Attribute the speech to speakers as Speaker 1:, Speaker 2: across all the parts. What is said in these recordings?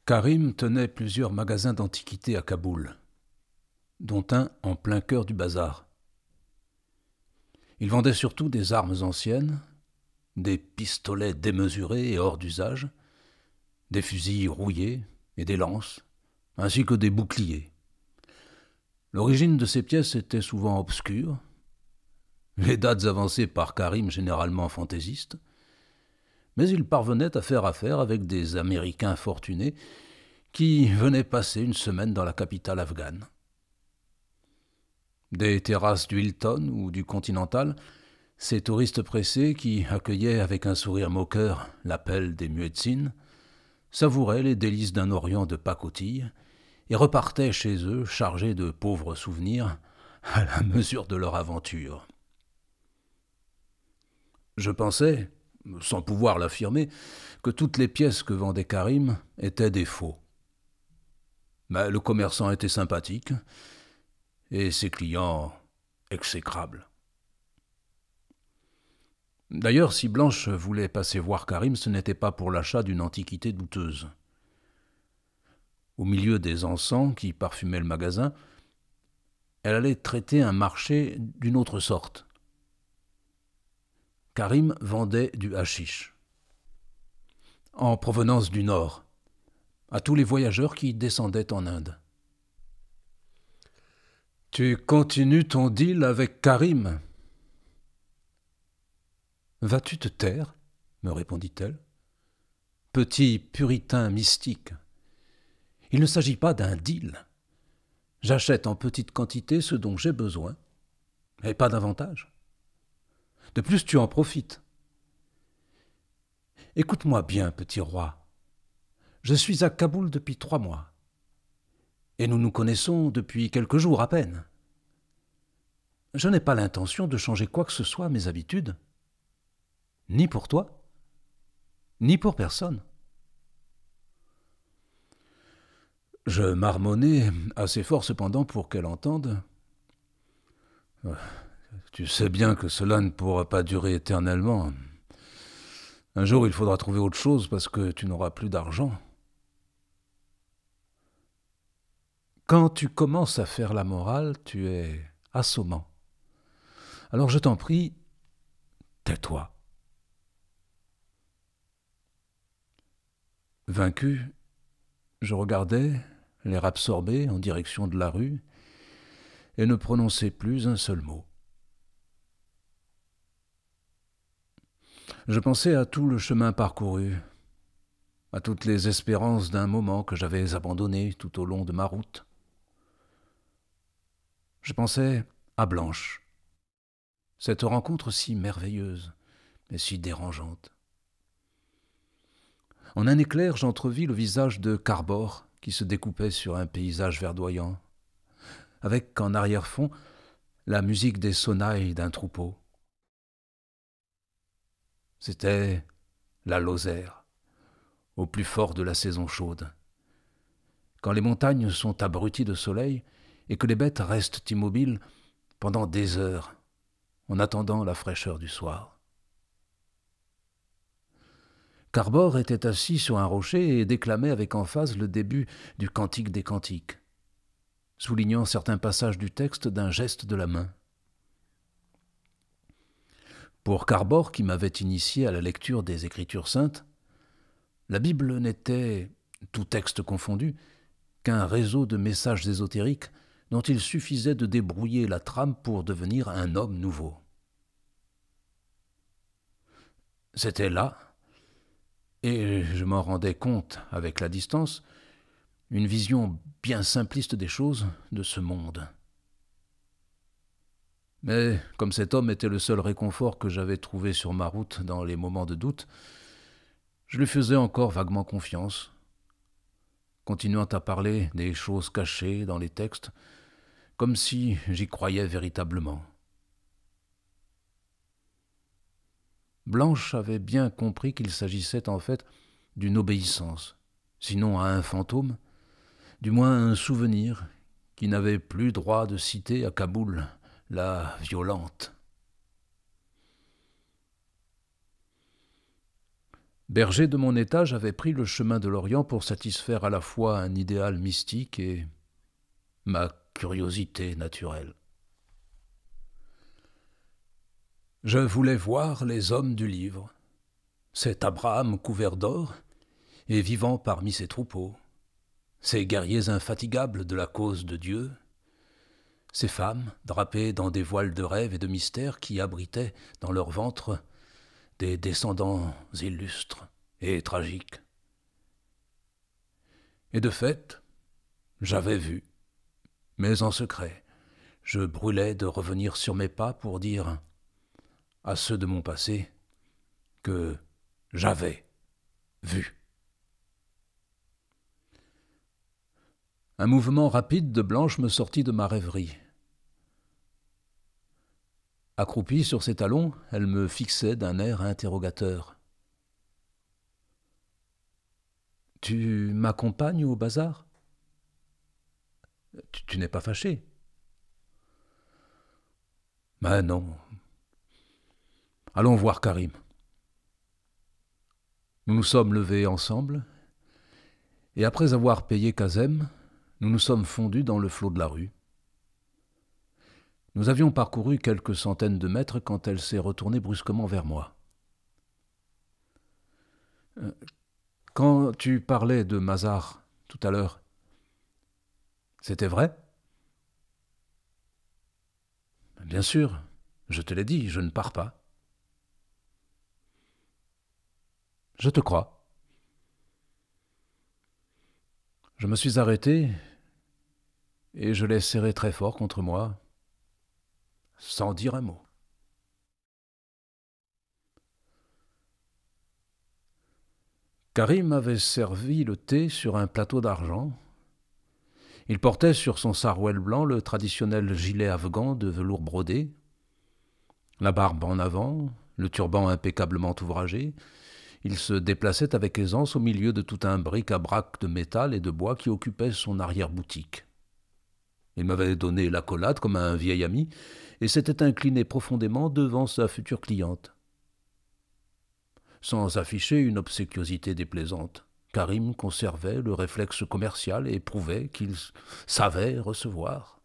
Speaker 1: Karim tenait plusieurs magasins d'antiquités à Kaboul, dont un en plein cœur du bazar. Il vendait surtout des armes anciennes, des pistolets démesurés et hors d'usage, des fusils rouillés et des lances, ainsi que des boucliers. L'origine de ces pièces était souvent obscure, les dates avancées par Karim généralement fantaisistes, mais il parvenait à faire affaire avec des Américains fortunés qui venaient passer une semaine dans la capitale afghane. Des terrasses du Hilton ou du Continental, ces touristes pressés qui accueillaient avec un sourire moqueur l'appel des muezzins, savouraient les délices d'un Orient de pacotille et repartaient chez eux chargés de pauvres souvenirs à la mesure de leur aventure. Je pensais, sans pouvoir l'affirmer, que toutes les pièces que vendait Karim étaient des faux. Mais le commerçant était sympathique et ses clients exécrables. D'ailleurs, si Blanche voulait passer voir Karim, ce n'était pas pour l'achat d'une antiquité douteuse. Au milieu des encens qui parfumaient le magasin, elle allait traiter un marché d'une autre sorte. Karim vendait du hashish, en provenance du Nord, à tous les voyageurs qui descendaient en Inde. « Tu continues ton deal avec Karim ?»« Vas-tu te taire ?» me répondit-elle. « Petit puritain mystique, il ne s'agit pas d'un deal. J'achète en petite quantité ce dont j'ai besoin, et pas davantage. De plus, tu en profites. Écoute-moi bien, petit roi. Je suis à Kaboul depuis 3 mois, et nous nous connaissons depuis quelques jours à peine. Je n'ai pas l'intention de changer quoi que ce soit à mes habitudes, ni pour toi, ni pour personne. Je marmonnai assez fort cependant pour qu'elle entende. Tu sais bien que cela ne pourra pas durer éternellement. Un jour, il faudra trouver autre chose parce que tu n'auras plus d'argent. Quand tu commences à faire la morale, tu es assommant. Alors je t'en prie, tais-toi. Vaincu, je regardais, l'air absorbé, en direction de la rue, et ne prononçais plus un seul mot. Je pensais à tout le chemin parcouru, à toutes les espérances d'un moment que j'avais abandonné tout au long de ma route. Je pensais à Blanche, cette rencontre si merveilleuse et si dérangeante. En un éclair, j'entrevis le visage de Carbore qui se découpait sur un paysage verdoyant, avec en arrière-fond la musique des sonnailles d'un troupeau. C'était la Lozère, au plus fort de la saison chaude, quand les montagnes sont abruties de soleil et que les bêtes restent immobiles pendant des heures en attendant la fraîcheur du soir. Carbore était assis sur un rocher et déclamait avec emphase le début du Cantique des Cantiques, soulignant certains passages du texte d'un geste de la main. Pour Carbore, qui m'avait initié à la lecture des Écritures saintes, la Bible n'était, tout texte confondu, qu'un réseau de messages ésotériques dont il suffisait de débrouiller la trame pour devenir un homme nouveau. C'était là, et je m'en rendais compte avec la distance, une vision bien simpliste des choses de ce monde. Mais comme cet homme était le seul réconfort que j'avais trouvé sur ma route dans les moments de doute, je lui faisais encore vaguement confiance, continuant à parler des choses cachées dans les textes, comme si j'y croyais véritablement. Blanche avait bien compris qu'il s'agissait en fait d'une obéissance, sinon à un fantôme, du moins à un souvenir qui n'avait plus droit de citer à Kaboul la violente. Berger de mon état, j'avais pris le chemin de l'Orient pour satisfaire à la fois un idéal mystique et ma curiosité naturelle. Je voulais voir les hommes du livre, cet Abraham couvert d'or et vivant parmi ses troupeaux, ces guerriers infatigables de la cause de Dieu, ces femmes drapées dans des voiles de rêve et de mystère qui abritaient dans leur ventre des descendants illustres et tragiques. Et de fait, j'avais vu, mais en secret, je brûlais de revenir sur mes pas pour dire à ceux de mon passé que j'avais vu. Un mouvement rapide de Blanche me sortit de ma rêverie. Accroupie sur ses talons, elle me fixait d'un air interrogateur. « Tu m'accompagnes au bazar ? Tu n'es pas fâché ? » ?»« Ben non. Allons voir Karim. » Nous nous sommes levés ensemble, et après avoir payé Kazem, nous nous sommes fondus dans le flot de la rue. Nous avions parcouru quelques centaines de mètres quand elle s'est retournée brusquement vers moi. « Quand tu parlais de Mazar tout à l'heure, c'était vrai ? » ?»« Bien sûr, je te l'ai dit, je ne pars pas. » »« Je te crois. » Je me suis arrêté et je l'ai serré très fort contre moi, sans dire un mot. Karim avait servi le thé sur un plateau d'argent. Il portait sur son sarouel blanc le traditionnel gilet afghan de velours brodé, la barbe en avant, le turban impeccablement ouvragé. Il se déplaçait avec aisance au milieu de tout un bric-à-brac de métal et de bois qui occupait son arrière-boutique. Il m'avait donné l'accolade comme à un vieil ami et s'était incliné profondément devant sa future cliente. Sans afficher une obséquiosité déplaisante, Karim conservait le réflexe commercial et prouvait qu'il savait recevoir.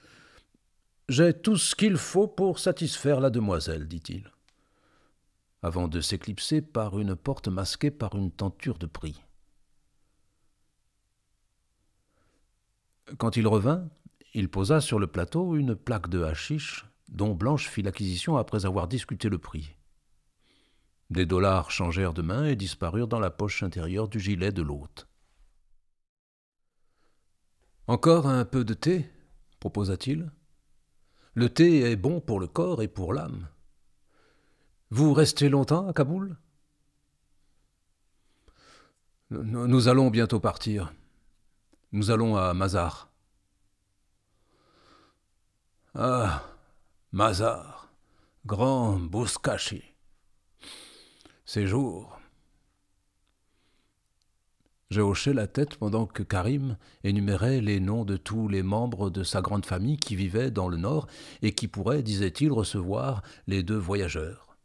Speaker 1: « J'ai tout ce qu'il faut pour satisfaire la demoiselle, dit-il, avant de s'éclipser par une porte masquée par une tenture de prix. Quand il revint, il posa sur le plateau une plaque de hashish dont Blanche fit l'acquisition après avoir discuté le prix. Des dollars changèrent de main et disparurent dans la poche intérieure du gilet de l'hôte. « Encore un peu de thé ?» proposa-t-il. « Le thé est bon pour le corps et pour l'âme. Vous restez longtemps à Kaboul ? » ?»« Nous allons bientôt partir. Nous allons à Mazar. »« Ah, Mazar, grand Bouskachi. Ces jours. » Je hochai la tête pendant que Karim énumérait les noms de tous les membres de sa grande famille qui vivaient dans le nord et qui pourraient, disait-il, recevoir les deux voyageurs.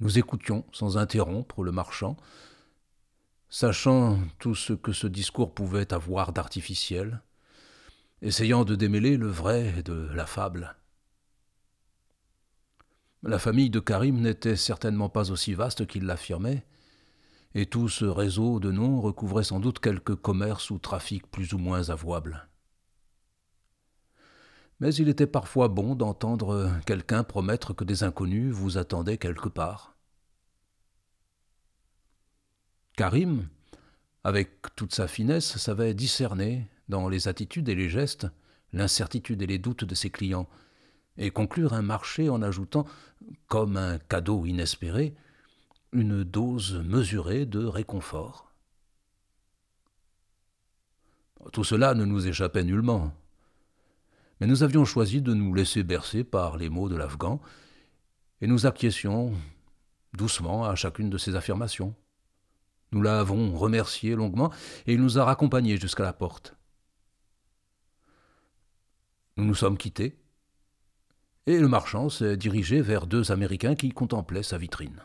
Speaker 1: Nous écoutions sans interrompre le marchand, sachant tout ce que ce discours pouvait avoir d'artificiel, essayant de démêler le vrai de la fable. La famille de Karim n'était certainement pas aussi vaste qu'il l'affirmait, et tout ce réseau de noms recouvrait sans doute quelque commerce ou trafic plus ou moins avouable. Mais il était parfois bon d'entendre quelqu'un promettre que des inconnus vous attendaient quelque part. Karim, avec toute sa finesse, savait discerner, dans les attitudes et les gestes, l'incertitude et les doutes de ses clients, et conclure un marché en ajoutant, comme un cadeau inespéré, une dose mesurée de réconfort. Tout cela ne nous échappait nullement, mais nous avions choisi de nous laisser bercer par les mots de l'Afghan, et nous acquiescions doucement à chacune de ses affirmations. Nous l'avons remercié longuement, et il nous a raccompagnés jusqu'à la porte. Nous nous sommes quittés, et le marchand s'est dirigé vers deux Américains qui contemplaient sa vitrine.